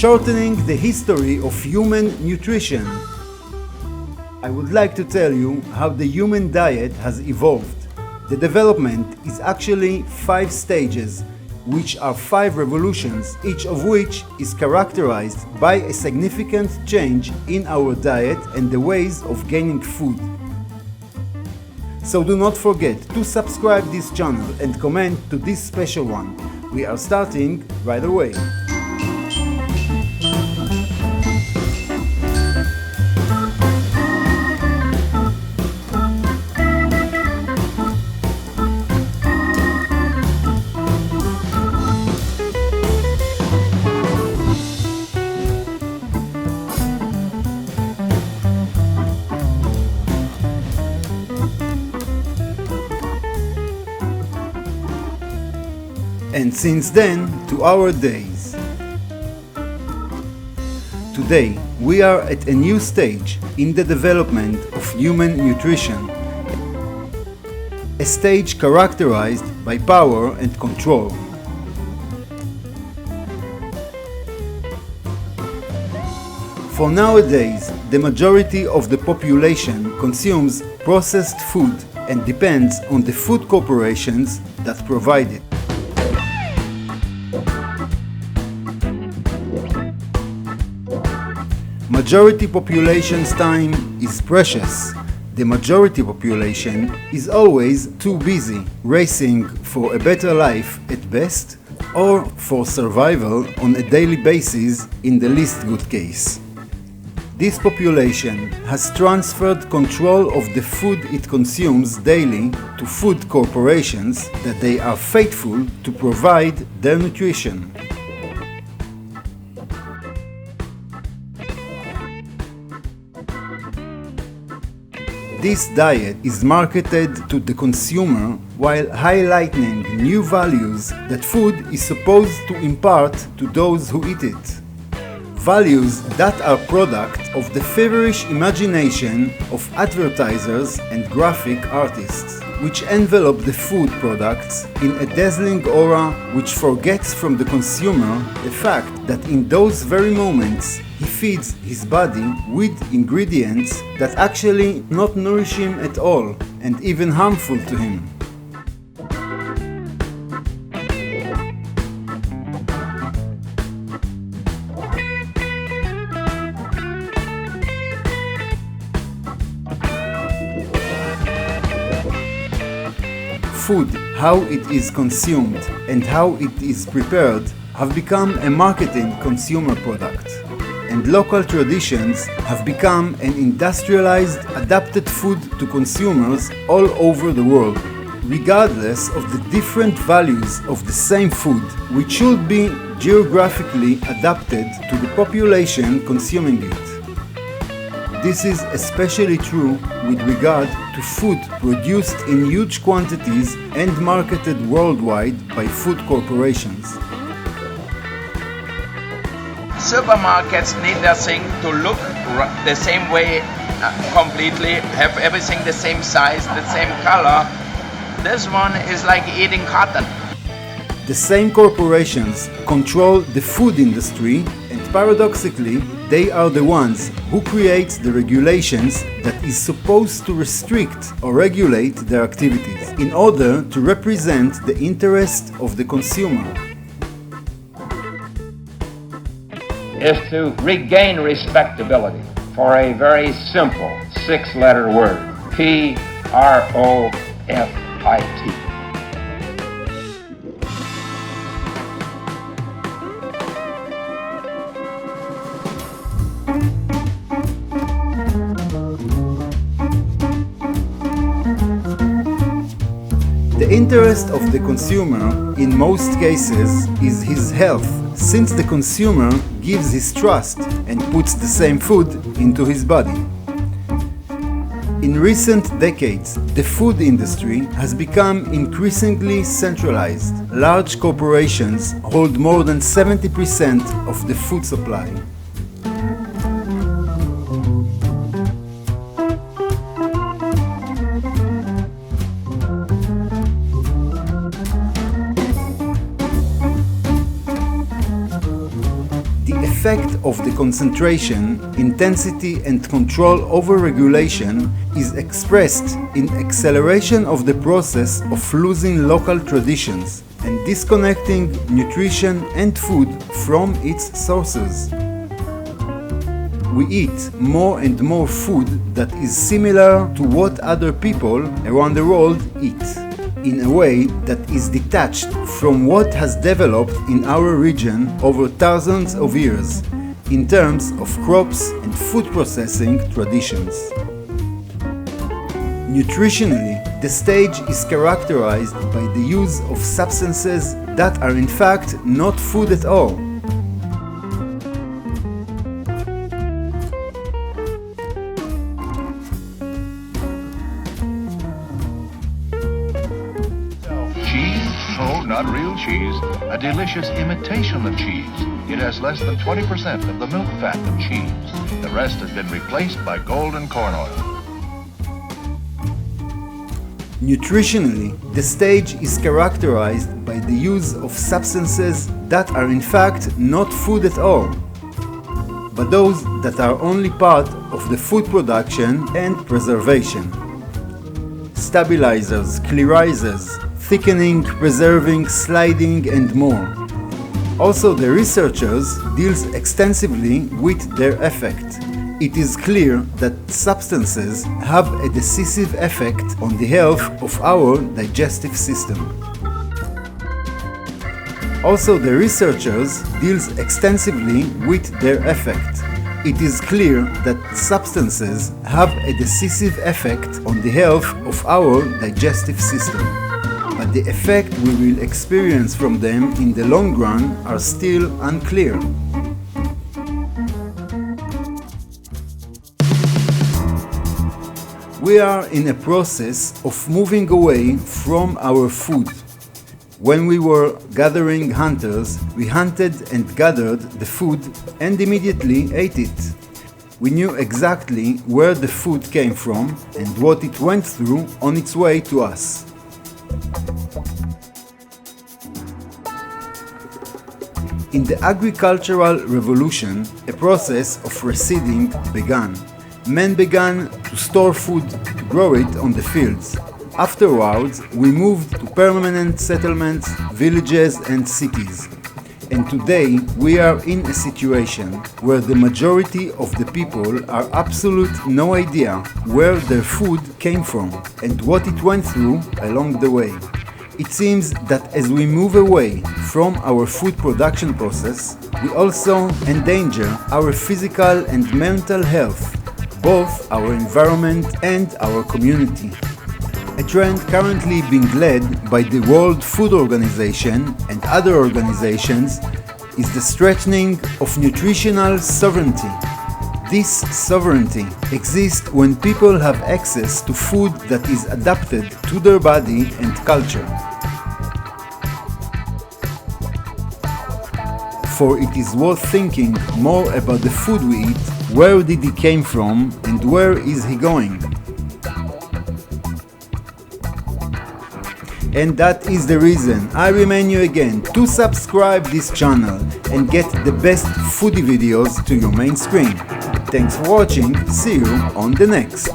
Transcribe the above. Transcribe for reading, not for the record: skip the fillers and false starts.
Shortening the history of human nutrition. I would like to tell you how the human diet has evolved. The development is actually 5 stages, which are 5 revolutions, each of which is characterized by a significant change in our diet and the ways of gaining food. So do not forget to subscribe this channel and comment to this special one. We are starting right away. And since then to our days. Today we are at a new stage in the development of human nutrition, a stage characterized by power and control. For nowadays, the majority of the population consumes processed food and depends on the food corporations that provide it. Majority population's time is precious. The majority population is always too busy racing for a better life at best or for survival on a daily basis in the least good case. This population has transferred control of the food it consumes daily to food corporations that they are faithful to provide their nutrition. This diet is marketed to the consumer while highlighting new values that food is supposed to impart to those who eat it. Values that are product of the feverish imagination of advertisers and graphic artists, which envelop the food products in a dazzling aura which forgets from the consumer the fact that in those very moments he feeds his body with ingredients that actually not nourish him at all and even harmful to him. Food, how it is consumed and how it is prepared, have become a marketing consumer product. And local traditions have become an industrialized, adapted food to consumers all over the world, regardless of the different values of the same food, which should be geographically adapted to the population consuming it. This is especially true with regard to food produced in huge quantities and marketed worldwide by food corporations. Supermarkets need their thing to look the same way completely, have everything the same size, the same color. This one is like eating cotton. The same corporations control the food industry, and paradoxically, they are the ones who create the regulations that is supposed to restrict or regulate their activities in order to represent the interest of the consumer. Is to regain respectability for a very simple 6-letter word, P-R-O-F-I-T. The interest of the consumer in most cases is his health, since the consumer gives his trust and puts the same food into his body. In recent decades, the food industry has become increasingly centralized. Large corporations hold more than 70% of the food supply. effect of the concentration, intensity and control over regulation is expressed in acceleration of the process of losing local traditions and disconnecting nutrition and food from its sources. We eat more and more food that is similar to what other people around the world eat, in a way that is detached from what has developed in our region over thousands of years in terms of crops and food processing traditions. Nutritionally, the stage is characterized by the use of substances that are in fact not food at all. Not real cheese, a delicious imitation of cheese. It has less than 20% of the milk fat of cheese. The rest has been replaced by golden corn oil. Nutritionally, the stage is characterized by the use of substances that are in fact not food at all, but those that are only part of the food production and preservation. Stabilizers, clearizers, thickening, preserving, sliding, and more. Also, the researchers deals extensively with their effect. It is clear that substances have a decisive effect on the health of our digestive system. Also, the researchers deals extensively with their effect. It is clear that substances have a decisive effect on the health of our digestive system. But the effect we will experience from them in the long run are still unclear. We are in a process of moving away from our food. When we were gathering hunters, we hunted and gathered the food and immediately ate it. We knew exactly where the food came from and what it went through on its way to us. In the agricultural revolution, a process of reseeding began. Men began to store food, to grow it on the fields. Afterwards, we moved to permanent settlements, villages and cities. And today, we are in a situation where the majority of the people are absolute no idea where their food came from and what it went through along the way. It seems that as we move away from our food production process, we also endanger our physical and mental health, both our environment and our community. A trend currently being led by the World Food Organization and other organizations is the strengthening of nutritional sovereignty. This sovereignty exists when people have access to food that is adapted to their body and culture. For it is worth thinking more about the food we eat, where did he came from and where is he going. And that is the reason I remind you again to subscribe this channel and get the best foodie videos to your main screen. Thanks for watching, see you on the next.